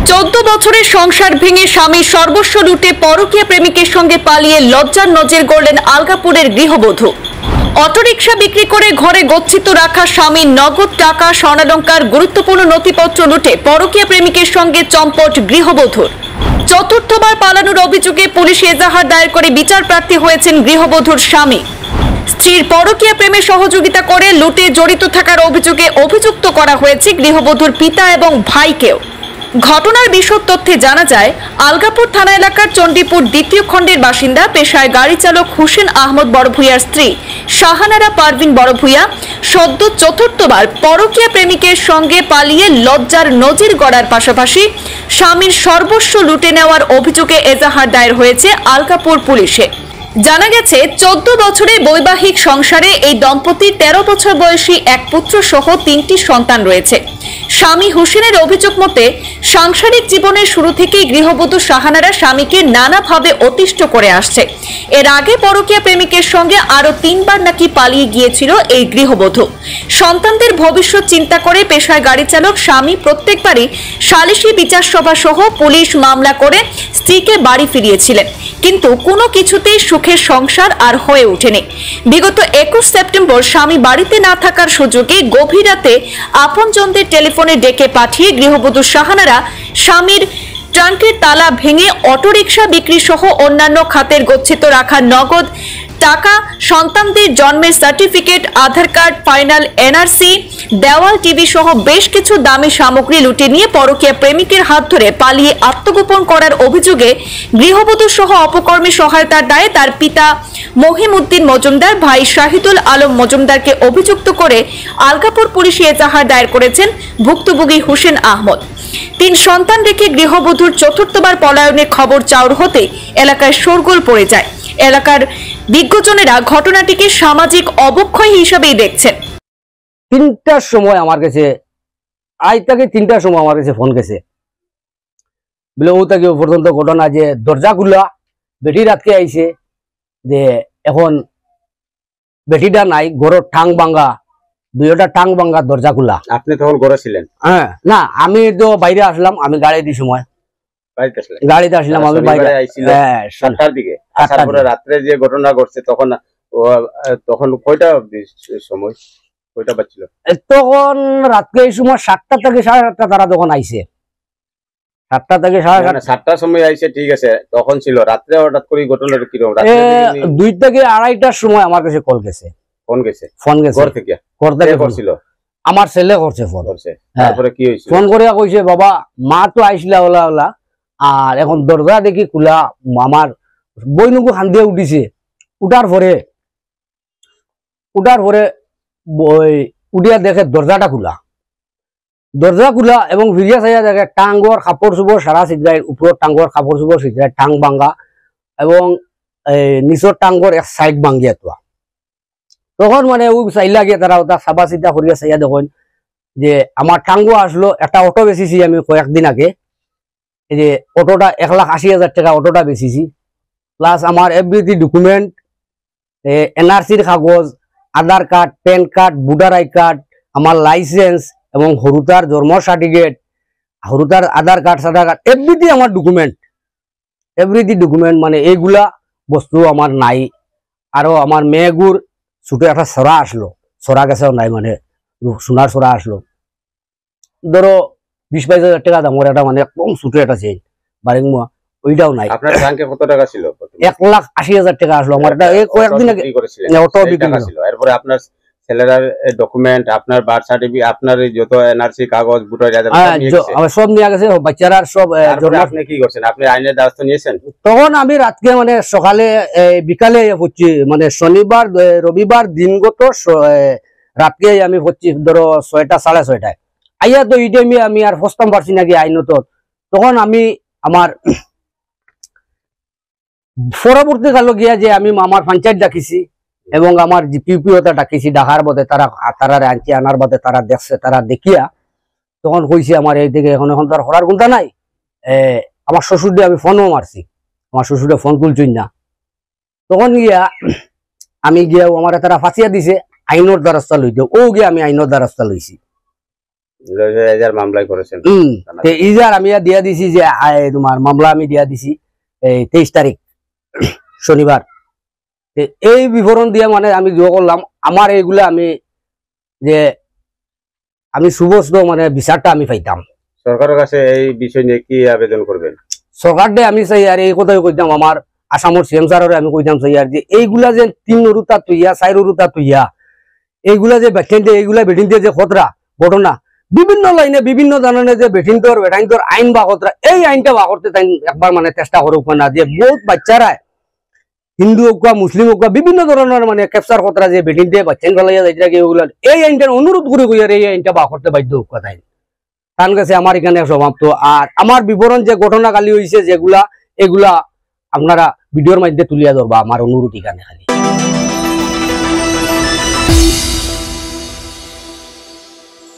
14 বছরের সংসার ভেঙে স্বামী সর্বস্ব লুটে পরকীয়া প্রেমিকের সঙ্গে পালিয়ে লজ্জার নজর গড়লেন আলগাপুরের গৃহবধূ। অটোরিকশা বিক্রি করে ঘরে গচ্ছিত রাখা স্বামীর নগদ টাকা, স্বর্ণালংকার, গুরুত্বপূর্ণ নথিপত্র লুটে পরকীয়া প্রেমিকের সঙ্গে চম্পট গৃহবধূর। চতুর্থবার পালানোর অভিযোগে পুলিশ এজাহার দায়ের করে বিচার প্রার্থী হয়েছেন গৃহবধূর স্বামী। স্ত্রীর পরকীয়া প্রেমে সহযোগিতা করে লুটে জড়িত থাকার অভিযোগে অভিযুক্ত করা হয়েছে গৃহবধূর পিতা এবং ভাইকেও। ঘটনার বিশদ তথ্যে জানা যায়, আলগাপুর থানা এলাকার চণ্ডীপুর দ্বিতীয় খণ্ডের বাসিন্দা, পেশায় গাড়ি চালক হুসেন আহমদ বড়ভূঁইয়ার স্ত্রী শাহানারা পারভিন বড়ভূঁইয়া সদ্য চতুর্থবার পরকীয়া প্রেমিকের সঙ্গে পালিয়ে লজ্জার নজির গড়ার পাশাপাশি স্বামীর সর্বস্ব লুটে নেওয়ার অভিযোগে এজাহার দায়ের হয়েছে আলগাপুর পুলিশে। জানা গেছে, 14 বছরের বৈবাহিক সংসারে এই দম্পতির 13 বছর বয়সী এক পুত্র সহ 3টি সন্তান রয়েছে। স্বামী হুসেনের অভিযোগ মতে, সাংসারিক জীবনের শুরু থেকেই গৃহবধূ শাহানারা স্বামীকে নানাভাবে অতিষ্ঠ করে আসছে। এর আগে পরকীয়া প্রেমিকের সঙ্গে আরো 3বার নাকি পালিয়ে গিয়েছিল এই গৃহবধূ। সন্তানদের ভবিষ্যৎ চিন্তা করে পেশায় গাড়ি চালক স্বামী প্রত্যেকবারই সালিশি বিচার সভা সহ পুলিশ মামলা করে স্ত্রীকে বাড়ি ফিরিয়েছিলেন, কিন্তু কোনো কিছুতেই সুখের সংসার আর হয়ে ওঠেনি। বিগত 21 সেপ্টেম্বর স্বামী বাড়িতে না থাকার সুযোগে গভীর রাতে আপনজনদের টেলিফোনে ডেকে পাঠিয়ে গৃহবধূ শাহানারা স্বামীর ট্রাঙ্কের তালা ভেঙে অটোরিকশা বিক্রি সহ অন্যান্য খাতের গচ্ছিত রাখা নগদ টাকা, সন্তানদের জন্মের সার্টিফিকেট, আধার কার্ড, ফাইনাল এনআরসি, দেওয়াল টিভি সহ বেশ কিছু দামি সামগ্রী লুটে নিয়ে পরকীয়া প্রেমিকের হাত ধরে পালিয়ে আত্মগোপন করার অভিযোগে গৃহবধূ সহ অপকর্মী সহায়তার দায়ে তার পিতা মহিম উদ্দিন মজুমদার, ভাই শাহিদুল আলম মজুমদারকে অভিযুক্ত করে আলগাপুর পুলিশে এজাহার দায়ের করেছেন ভুক্তভোগী হুসেন আহমদ। 3 সন্তান রেখে গৃহবধূর চতুর্থবার পলায়নের খবর চাউর হতে এলাকায় শোরগোল পড়ে যায়। এলাকার বিজ্ঞজনেরা ঘটনাটিকে সামাজিক অবক্ষয় হিসেবেই দেখছেন। 3টার সময় আমার কাছে, আজ থেকে 3টার সময় আমার কাছে ফোন গেছে, বলে ও তাকে পর্যন্ত ঘটনা যে দরজা খুলা, বেটি রাতকে আইছে, যে এখন বেটিটা নাই, ঘরের টাং ভাঙ্গা, 2টা টাং ভাঙ্গা, দরজা খোলা। আপনি তখন ঘরে ছিলেন? হ্যাঁ, না আমি তো বাইরে আসলাম, আমি গাড়িতে সময় গাড়িতে আসলাম, আমি বাইরে 7টার দিকে। তারপরে রাত্রে যে ঘটনা ঘটছে তখন তখন কয়টা সময়, কয়টা বাজছিল তখন? রাত্রে এই সময় 7টা থেকে 7:30 তারা যখন আইছে, 7টা থেকে 7:30, 7টার সময় আইছে, ঠিক আছে। তখন ছিল রাত্রে হঠাৎ করে ঘটনাটা কিরকম? 2 থেকে 2:30টার সময় আমার কাছে কল গেছে। ফোন গেছে ঘর থেকে করছিল? আমার ছেলে করছে ফোন। তারপরে কি হয়েছে? ফোন করে কইছে, বাবা মা তো আইসলা ওলা ওলা, আর এখন দরজা দেখি খোলা, আমার বইনুকু খান্দিয়ে উঠিছে। উঠার পরে উঠিয়া দেখে দরজা খোলা এবং ভিড়িয়া চাইয়া দেখে টাঙ্গর কাপড় চুপড় সারা ছিদ্রায়, উপর টাঙ্গর কাপড় চুপড় ছিদ্রায় টাং ভাঙ্গা এবং নিচর টাঙ্গর এক সাইড ভাঙ্গিয়া তোয়া। তখন মানে ওই চাইলা গিয়ে তারা ওটা সাবা চিন্তা করিয়া চাইয়া দেখেন যে আমার টাঙ্গো আসলো। একটা অটো বেচিছি আমি কয়েকদিন আগে, এই যে অটোটা 1,80,000 টাকা অটোটা বেচিছি, প্লাস আমার এভরিথিং ডকুমেন্ট, এনআরসির কাগজ, Aadhaar card, PAN card, voter I card, আমার লাইসেন্স এবং হরুতার জন্ম সার্টিফিকেট, হরুতার আধার কার্ড, এভরিথিং আমার ডকুমেন্ট, মানে এইগুলা বস্তু আমার নাই। আরো আমার মেয়েগুর ছোট একটা সরা আসলো, সরা গেছেও নাই, মানে সোনার সরা আসলো, ধরো 20-22 হাজার টাকা দাম একটা, মানে একদম ছোট একটা চেইন বারিং, ওইটাও নাই। আপনার ব্যাংকে কত টাকা ছিল? 1,80,000 টাকা আসলো আমার। এটা কয়েকদিন আগে অটো বিক্রি ছিল। এরপরে আপনার ছেলের ডকুমেন্ট, আপনার বার্থ সার্টিফিকেট, আপনার যত এনআরসি কাগজ, ভোটার সব নিয়ে গেছে, বাচ্চারা সব। আপনি কি করছেন? আপনি আইনের ব্যবস্থা নিয়েছেন? তখন আমি রাতকে, মানে সকালে বিকালে হচ্ছি, মানে শনিবার রবিবার দিনগত রাতকে আমি হচ্ছি ধরো 6টা 6:30টায় আইয়া। তো এই টাইমে আমি আর ফসতাম পারছি নাকি আইনত। তখন আমি আমার পরবর্তী কালো গিয়া যে আমি আমার পঞ্চায়েত ডাকিছি এবং আমার পিপিওটা ডাকিছি, ডাকার বাদে তারা আনছি, আনার বাদে তারা দেখছে, তারা দেখিয়া তখন কইছে আমার এই দিকে এখন তো আর হরার গুণটা নাই। আমার শ্বশুর দিয়ে আমি ফোনও মারছি, আমার শ্বশুরে ফোন তুলছই না। তখন গিয়া আমি গিয়া আমার তারা ফাঁসিয়া দিছে, আইনের দ্বারস্থা লইতে। ও গিয়া আমি আইনের দ্বারস্থা লইছি। এজার মামলাই করেছেন ইজার আমি দিয়া দিছি যে তোমার মামলা আমি দিয়া দিছি এই 23 তারিখ শনিবার। এই বিবরণ দিয়ে মানে আমি জোর করলাম আমার এইগুলা আমি যে আমি সুবস্ত মানে বিচারটা আমি পাইতাম। সরকারের কাছে এই বিষয় নিয়ে কি আবেদন করবেন? সরকার দে আমি চাই আর এই কথাই কইতাম আমার আসামর সিএম স্যারের আমি কইতাম চাই আর যে এইগুলা যে 3 অরুতা তুইয়া 4 অরুতা তুইয়া এইগুলা যে ব্যাকেন্ডে এইগুলা বেটিনতে যে খতরা ঘটনা বিভিন্ন লাইনে বিভিন্ন ধরনের যে বেটিনতর আইন বা খতরা এই আইনটা বা করতে তাই একবার মানে চেষ্টা করুক না যে বহুত বাচ্চারা হিন্দু হোক বা মুসলিম হোক বা বিভিন্ন ধরনের মানে ক্যাপচার খতরা যে বেটিনতে বাচ্চান ফেলাইয়া যাইতে এগুলা এই আইনটার অনুরোধ করে কইয়ার এই আইনটা বা করতে বাধ্য হোক তাই তার কাছে আমার এখানে সমাপ্ত। আর আমার বিবরণ যে ঘটনা কালি হয়েছে যেগুলা এগুলা আপনারা ভিডিওর মধ্যে তুলিয়া ধরবা আমার অনুরোধ এখানে খালি।